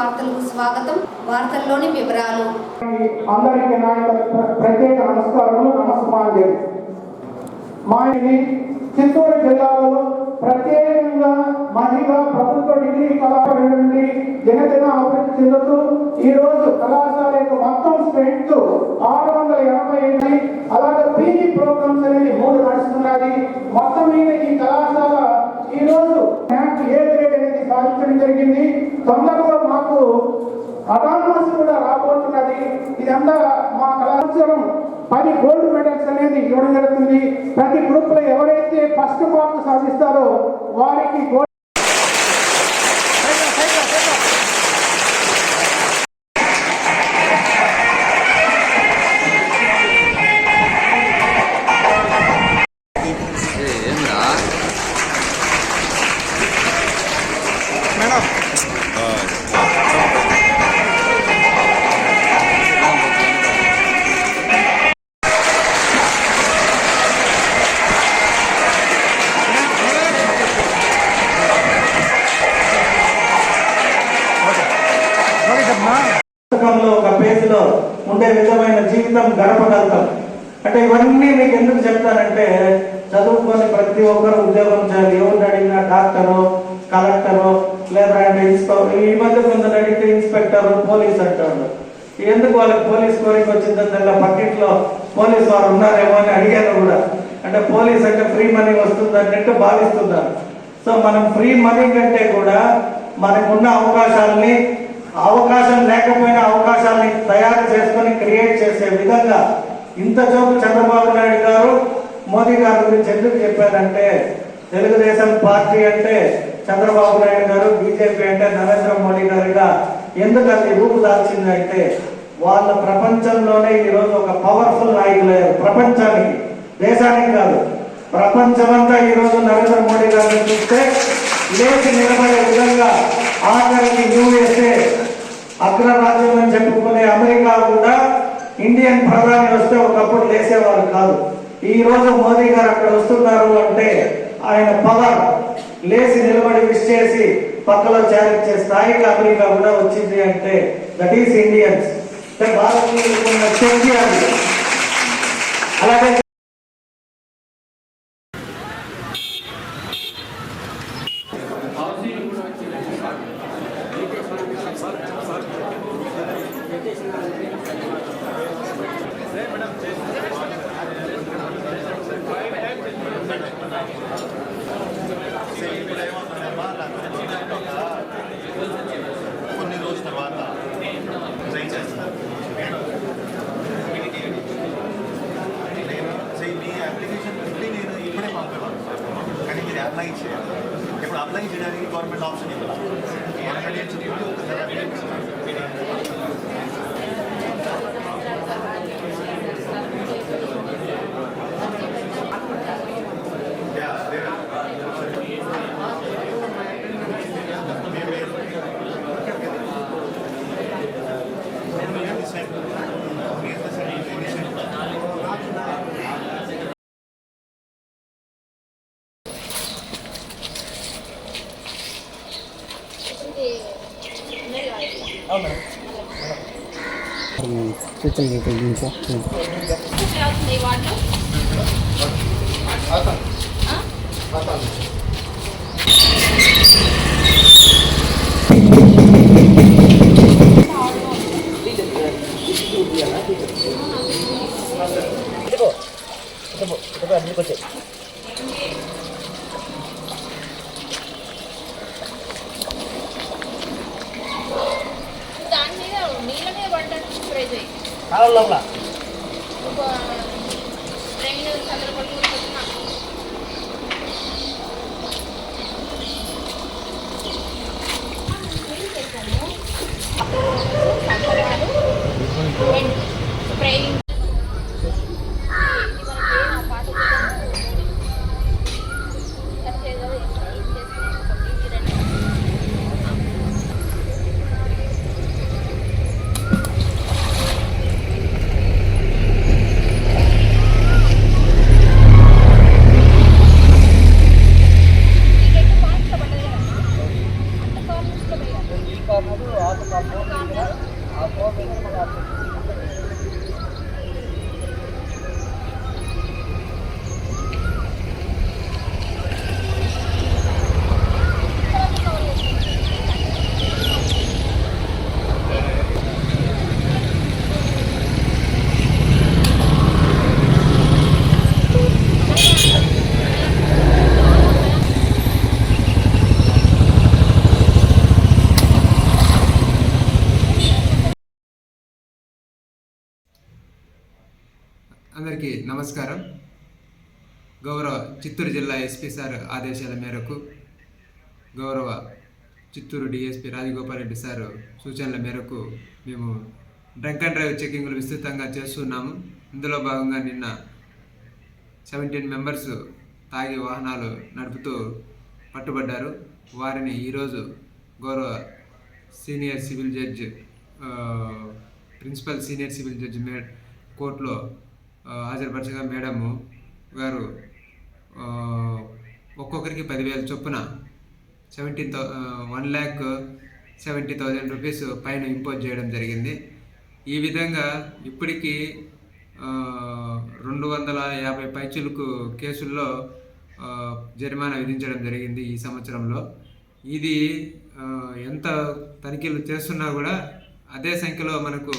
వార్తలకు స్వాగతం. వార్తల్లోని వివరాలు. అందరికీ నా ప్రత్యేక నమస్కారములు, నమస్కారం. మా చిత్తూరు జిల్లాలో ప్రత్యేకంగా మహిళా ప్రభుత్వ డిగ్రీ కళాశాల నుండి దినదిన అభివృద్ధి చెందుతూ ఈ రోజు కళాశాల యొక్క మొత్తం స్ట్రెంత్ 685. అలాగే పీజీ ప్రోగ్రామ్స్ అనేది 3 నడుస్తున్నది. మొత్తం మీద ఈ కళాశాల ఈ రోజు ర్యాంక్ ఏ గ్రేడ్ అనేది సాధించడం జరిగింది. తొందరలో మాకు అటానమస్ కూడా రాబోతున్నది. ఇదంతా మా కళాశాల 10 గోల్డ్ మెడల్స్ అనేది ఇవ్వడం జరుగుతుంది. ప్రతి గ్రూప్ లో ఎవరైతే ఫస్ట్ మార్క్ సాధిస్తారో వారికి గోల్డ్. ఒక పేజీలో ఉండే విధమైన జీవితం గడపగలుగుతాం. అంటే ఇవన్నీ మీకు ఎందుకు చెప్తానంటే, చదువుకొని ప్రతి ఒక్కరు ఉద్యోగం చేయాలి. ఎవరు అడిగినా డాక్టరు, కలెక్టరు, లేదా ఈ మధ్య కొందరు అడిగితే ఇన్స్పెక్టర్, పోలీస్ అంటారు. ఎందుకు వాళ్ళకి పోలీస్ కోరిక వచ్చిందంటే పక్కింట్లో పోలీస్ వారు ఉన్నారేమో అని అడిగాను కూడా. అంటే పోలీస్ అంటే ఫ్రీ మనీ వస్తుందన్నట్టు భావిస్తున్నారు. సో మనం ఫ్రీ మనీ కంటే కూడా మనకున్న అవకాశాలని, అవకాశం లేకపోయినా అవకాశాలని తయారు చేసుకొని క్రియేట్ చేసే విధంగా ఇంత జోకు చంద్రబాబు నాయుడు గారు మోదీ గారి గురించి ఎందుకు చెప్పారంటే, తెలుగుదేశం పార్టీ అంటే చంద్రబాబు నాయుడు గారు, బీజేపీ అంటే నరేంద్ర మోడీ గారిగా ఎందుకు అది రూపుదాల్చిందంటే, వాళ్ళ ప్రపంచంలోనే ఈరోజు ఒక పవర్ఫుల్ నాయకులయ్యారు. ప్రపంచానికి, దేశానికి కాదు, ప్రపంచమంతా ఈరోజు నరేంద్ర మోడీ గారిని చూస్తే లేచి నిలబడే విధంగా, ఆఖరికి యూఎస్ఏ అగ్రరాజ్యం అని చెప్పుకునే అమెరికా కూడా ఇండియన్ ప్రధాని వస్తే ఒకప్పుడు లేసేవారు కాదు. ఈ రోజు మోదీ గారు అక్కడ వస్తున్నారు అంటే ఆయన పవర్, లేచి నిలబడి విష్ చేసి పక్కలో చేరించే స్థాయికి అమెరికా కూడా వచ్చింది అంటే దట్ ఈస్ ఇండియన్స్. భారతీయులకు ఉన్న శక్తి అది. అలాగే కొన్ని రోజుల తర్వాత ట్రై చేస్తారు. మీ అప్లికేషన్ నేను ఇప్పుడే పంపేవాను, కానీ మీరు అప్లై చేయాలి. ఇప్పుడు అప్లై చేయడానికి గవర్నమెంట్ ఆప్షన్ ఇవ్వాలి. అందరికీ నమస్కారం. గౌరవ చిత్తూరు జిల్లా ఎస్పీ సార్ ఆదేశాల మేరకు, గౌరవ చిత్తూరు డిఎస్పీ రాజగోపాల్ రెడ్డి సార్ సూచనల మేరకు మేము డ్రంక్ అండ్ డ్రైవ్ చెకింగ్లు విస్తృతంగా చేస్తున్నాము. ఇందులో భాగంగా నిన్న 17 మెంబర్స్ తాగి వాహనాలు నడుపుతూ పట్టుబడ్డారు. వారిని ఈరోజు గౌరవ senior civil judge principal senior civil judge కోర్టులో హాజరుపరచగా మేడము గారు ఒక్కొక్కరికి 10,000 చొప్పున 1,70,000 రూపీస్ పైన ఇంపోజ్ చేయడం జరిగింది. ఈ విధంగా ఇప్పటికీ 250 పైచిలుకు కేసుల్లో జరిమానా విధించడం జరిగింది ఈ సంవత్సరంలో. ఇది ఎంత తనిఖీలు చేస్తున్నా కూడా అదే సంఖ్యలో మనకు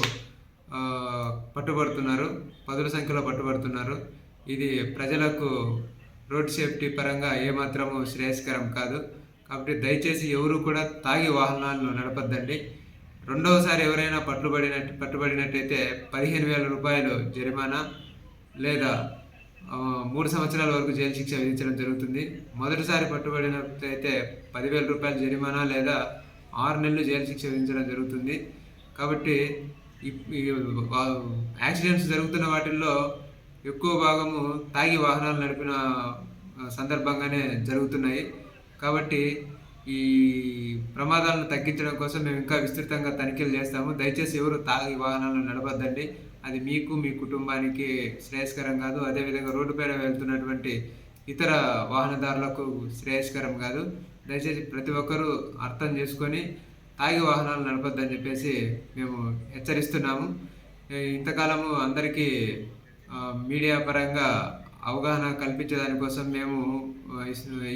పట్టుబడుతున్నారు, పదుల సంఖ్యలో పట్టుబడుతున్నారు. ఇది ప్రజలకు రోడ్ సేఫ్టీ పరంగా ఏమాత్రము శ్రేయస్కరం కాదు. కాబట్టి దయచేసి ఎవరు కూడా తాగి వాహనాలను నడపద్దండి. రెండవసారి ఎవరైనా పట్టుబడినట్టయితే 15,000 రూపాయలు జరిమానా లేదా 3 సంవత్సరాల వరకు జైలు శిక్ష విధించడం జరుగుతుంది. మొదటిసారి పట్టుబడినట్టయితే 10,000 రూపాయల జరిమానా లేదా 6 నెలలు జైలు శిక్ష విధించడం జరుగుతుంది. కాబట్టి యాక్సిడెంట్స్ జరుగుతున్న వాటిల్లో ఎక్కువ భాగము తాగి వాహనాలు నడిపిన సందర్భంగానే జరుగుతున్నాయి. కాబట్టి ఈ ప్రమాదాలను తగ్గించడం కోసం మేము ఇంకా విస్తృతంగా తనిఖీలు చేస్తాము. దయచేసి ఎవరు తాగి వాహనాలను నడపద్దండి. అది మీకు, మీ కుటుంబానికి శ్రేయస్కరం కాదు. అదేవిధంగా రోడ్డుపైన వెళ్తున్నటువంటి ఇతర వాహనదారులకు శ్రేయస్కరం కాదు. దయచేసి ప్రతి ఒక్కరూ అర్థం చేసుకొని తాగి వాహనాలు నడపద్దని చెప్పేసి మేము హెచ్చరిస్తున్నాము. ఇంతకాలము అందరికీ మీడియా పరంగా అవగాహన కల్పించేదానికోసం మేము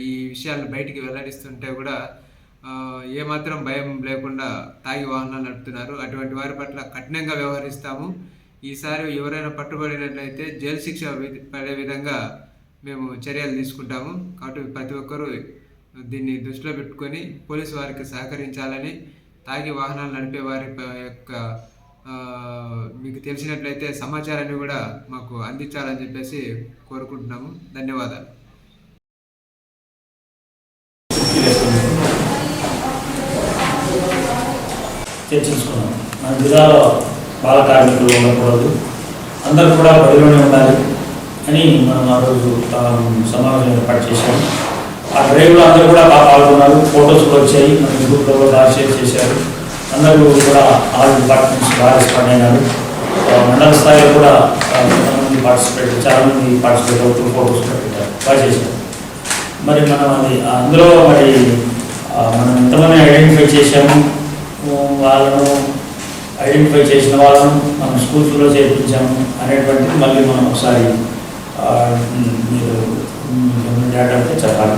ఈ విషయాలను బయటికి వెల్లడిస్తుంటే కూడా ఏమాత్రం భయం లేకుండా తాగి వాహనాలు నడుపుతున్నారు. అటువంటి వారి పట్ల కఠినంగా వ్యవహరిస్తాము. ఈసారి ఎవరైనా పట్టుబడినట్లయితే జైలు శిక్ష పడే విధంగా మేము చర్యలు తీసుకుంటాము. కాబట్టి ప్రతి ఒక్కరూ దీన్ని దృష్టిలో పెట్టుకొని పోలీసు వారికి సహకరించాలని, తాగి వాహనాలు నడిపే వారి యొక్క మీకు తెలిసినట్లయితే సమాచారాన్ని కూడా మాకు అందించాలని చెప్పేసి కోరుకుంటున్నాము. ధన్యవాదాలు. చర్చించుకున్నాం. మన జిల్లాలో బాల కార్మికులు ఉండకూడదు, అందరూ కూడా బడిలోనే ఉండాలి అని మనం ఆ రోజు సమావేశం ఏర్పాటు చేశాము. ఆ డ్రైవ్లో అందరూ కూడా బాగా పాల్గొన్నారు. ఫొటోస్ కూడా వచ్చాయి, మన గ్రూప్లో కూడా షేర్ చేశారు. అందరూ కూడా ఆల్ డిపార్ట్మెంట్స్ బాగా రెస్పాండ్ అయినారు. మండల స్థాయిలో కూడా చాలామంది పార్టిసిపేట్ అవుతూ ఫోటోస్ కూడా పెట్టారు, బాగా చేశారు. మరి మనం అది అందులో మరి మనం ఎంతమంది ఐడెంటిఫై చేశాము, వాళ్ళను ఐడెంటిఫై చేసిన వాళ్ళను మనం స్కూల్స్లో చేర్పించాము అనేటువంటిది మళ్ళీ మనం ఒకసారి మీరు డేటా అంటే చెప్పాలి.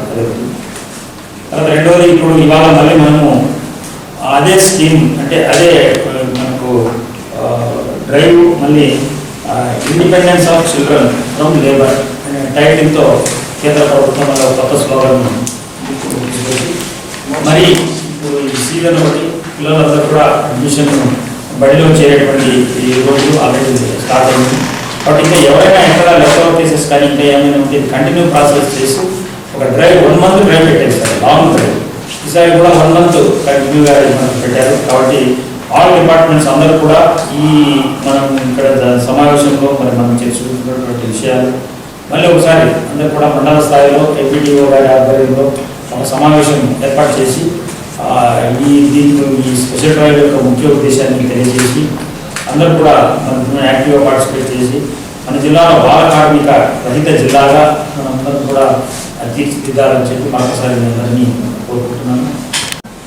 తర్వాత రెండవది, ఇప్పుడు ఇవాళ మళ్ళీ మనము అదే స్కీమ్ అంటే అదే మనకు డ్రైవ్ మళ్ళీ independence of children from labour అనే టైటిల్తో కేంద్ర ప్రభుత్వం వల్ల కొత్త స్లోగన్ మరి ఇప్పుడు ఈ సీజన్ బట్టి పిల్లలందరూ కూడా అడ్మిషన్ బడిలో చేరేటువంటి ఈ రోజు ఆల్రెడీ స్టార్ట్ అయింది. కాబట్టి ఇంకా ఎవరైనా ఎక్కడ లెఫ్ట్ కేసెస్ కానీ ఇంకా ఏమైనా ఉంటే కంటిన్యూ ప్రాసెస్ చేసి ఒక డ్రైవ్ 1 మంత్ డ్రైవ్ పెట్టేస్తారు, లాంగ్ డ్రైవ్. ఈసారి కూడా 1 మంత్ కంటిన్యూగా పెట్టారు. కాబట్టి ఆల్ డిపార్ట్మెంట్స్ అందరూ కూడా ఈ మనం ఇక్కడ సమావేశంలో మరి మనం చేసుకుంటున్నటువంటి విషయాలు మళ్ళీ ఒకసారి అందరూ కూడా మండల స్థాయిలో ఎంపీడీఓ గారి ఆధ్వర్యంలో ఒక సమావేశం ఏర్పాటు చేసి ఈ స్పెషల్ డ్రైవ్ యొక్క ముఖ్య ఉద్దేశాన్ని తెలియజేసి అందరూ కూడా మనం యాక్టివ్గా పార్టిసిపేట్ చేసి మన జిల్లాలో బాల కార్మిక రహిత జిల్లాగా మనందరం కూడా తీర్చిదిద్దాలని చెప్పి మరొకసారి నేను అందరినీ కోరుకుంటున్నాను.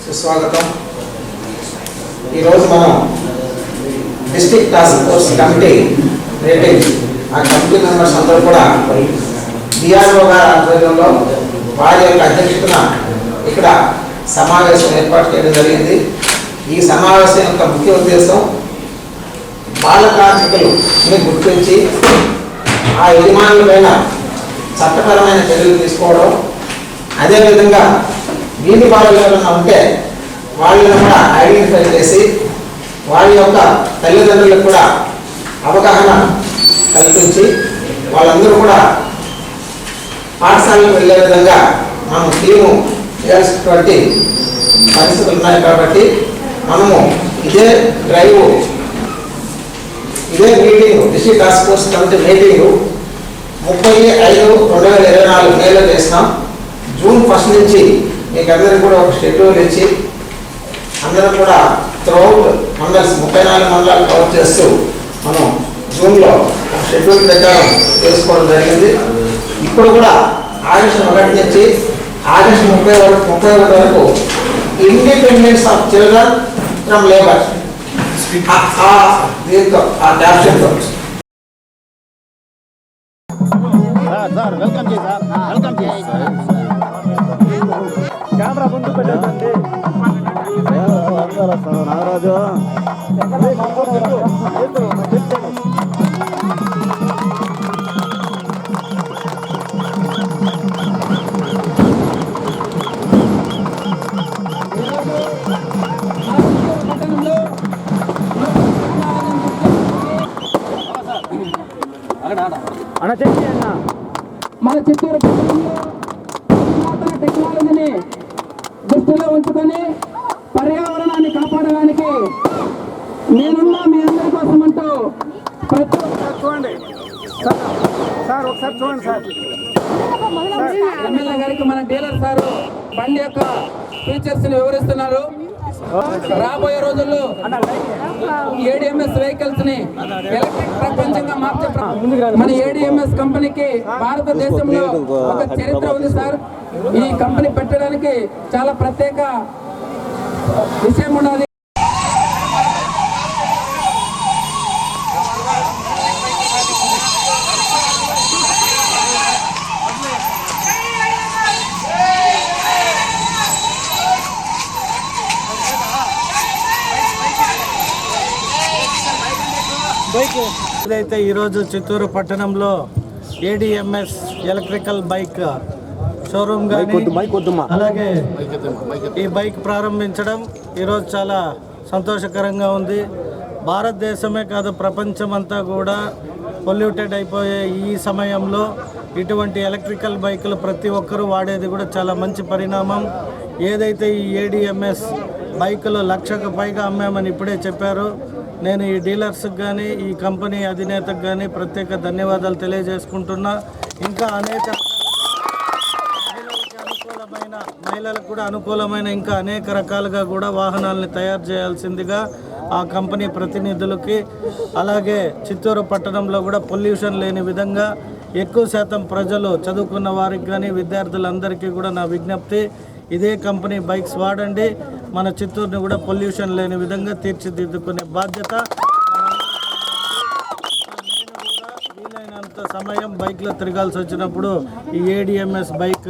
సుస్వాగతం. ఈరోజు మనం district task force committee rating ఆ కమిటీ మెంబర్స్ అందరూ కూడా డిఆర్ఓ గారి ఆధ్వర్యంలో వారి యొక్క అధ్యక్షతన ఇక్కడ సమావేశం ఏర్పాటు చేయడం జరిగింది. ఈ సమావేశం యొక్క ముఖ్య ఉద్దేశం బాల కార్మికులని గుర్తించి ఆ యజమానులపైన చట్టపరమైన చర్యలు తీసుకోవడం, అదేవిధంగా వీధి బాలలు ఏమైనా ఉంటే వాళ్ళని కూడా ఐడెంటిఫై చేసి వాళ్ళ యొక్క తల్లిదండ్రులకు కూడా అవగాహన కల్పించి వాళ్ళందరూ కూడా పాఠశాలకు వెళ్ళే విధంగా మనం టీము చేయాల్సినటువంటి పరిస్థితులు ఉన్నాయి. కాబట్టి మనము ఇదే డ్రైవ్, ఇదే meeting, district task force committee meeting 30/5/2024 మేలో చేసినాం. జూన్ 1 నుంచి మీకు అందరికీ కూడా ఒక షెడ్యూల్ ఇచ్చి అందరం కూడా త్రూఅవుట్ మండల్స్ 34 మండలాలు కవర్ చేస్తూ మనం జూన్లో ఒక షెడ్యూల్ ప్రకారం చేసుకోవడం జరిగింది. ఇప్పుడు కూడా ఆగస్టు 1 నుంచి ఆగస్టు 31 వరకు independence of children from labour దీంతో ఆ క్యాప్షన్తో నాగరాజు మన చిత్తూరు పట్టణంలో నూతన టెక్నాలజీని దృష్టిలో ఉంచుకొని పర్యావరణాన్ని కాపాడడానికి నేనున్నా మీ అందరి కోసం అంటూ ప్రతి చూడండి సార్, ఒకసారి చూడండి సార్. ఎమ్మెల్యే గారికి మన డీలర్ సార్ బండి యొక్క ఫీచర్స్ ని వివరిస్తున్నారు. రాబోయే రోజుల్లో ఏడిఎంఎస్ వెహికల్స్ ని ఎలక్ట్రిక్ ప్రపంచంగా మార్చే మన ఏడిఎంఎస్ కంపెనీకి భారతదేశంలో ఒక చరిత్ర ఉంది సార్. ఈ కంపెనీ పెట్టడానికి చాలా ప్రత్యేక విషయం ఉన్నది. ఏదైతే ఈరోజు చిత్తూరు పట్టణంలో ఏడిఎంఎస్ ఎలక్ట్రికల్ బైక్ షోరూమ్ కానీ అలాగే ఈ బైక్ ప్రారంభించడం ఈరోజు చాలా సంతోషకరంగా ఉంది. భారతదేశమే కాదు, ప్రపంచమంతా కూడా పొల్యూటెడ్ అయిపోయే ఈ సమయంలో ఇటువంటి ఎలక్ట్రికల్ బైకులు ప్రతి ఒక్కరూ వాడేది కూడా చాలా మంచి పరిణామం. ఏదైతే ఈ ఏడిఎంఎస్ బైకులు 1,00,000కు పైగా అమ్మామని ఇప్పుడే చెప్పారు. నేను ఈ డీలర్స్కి కానీ ఈ కంపెనీ అధినేతకు కానీ ప్రత్యేక ధన్యవాదాలు తెలియజేసుకుంటున్నా. ఇంకా అనేక మహిళలకు కూడా అనుకూలమైన ఇంకా అనేక రకాలుగా కూడా వాహనాలని తయారు చేయాల్సిందిగా ఆ కంపెనీ ప్రతినిధులకి, అలాగే చిత్తూరు పట్టణంలో కూడా పొల్యూషన్ లేని విధంగా ఎక్కువ శాతం ప్రజలు చదువుకున్న వారికి కానీ విద్యార్థులందరికీ కూడా నా విజ్ఞప్తి, ఇదే కంపెనీ బైక్స్ వాడండి. మన చిత్తూరుని కూడా పొల్యూషన్ లేని విధంగా తీర్చిదిద్దుకునే బాధ్యత. వీలైనంత సమయం బైక్లో తిరగాల్సి వచ్చినప్పుడు ఈ ఏడిఎంఎస్ బైక్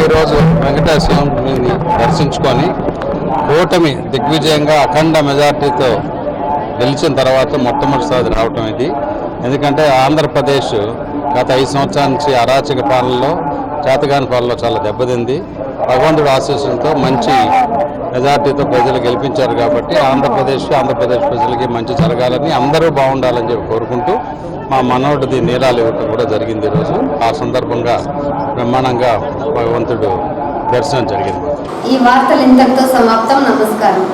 ఈరోజు వెంకటేశ్వర స్వామిని దర్శించుకొని కూటమి దిగ్విజయంగా అఖండ మెజార్టీతో గెలిచిన తర్వాత మొట్టమొదటిసారి రావటం ఇది. ఎందుకంటే ఆంధ్రప్రదేశ్ గత 5 సంవత్సరాల నుంచి అరాచక పాలనలో, చేతగాని పాలనలో చాలా దెబ్బతింది. భగవంతుడి ఆశీస్సులతో మంచి మెజార్టీతో ప్రజలు గెలిపించారు కాబట్టి ఆంధ్రప్రదేశ్ ప్రజలకి మంచి జరగాలని, అందరూ బాగుండాలని చెప్పి కోరుకుంటూ మా మనోడిది నీరాలు ఇవ్వటం కూడా జరిగింది ఈరోజు. ఆ సందర్భంగా బ్రహ్మాండంగా భగవంతుడు దర్శనం జరిగింది. ఈ వార్తలు ఇంతటితో సమాప్తం. నమస్కారం.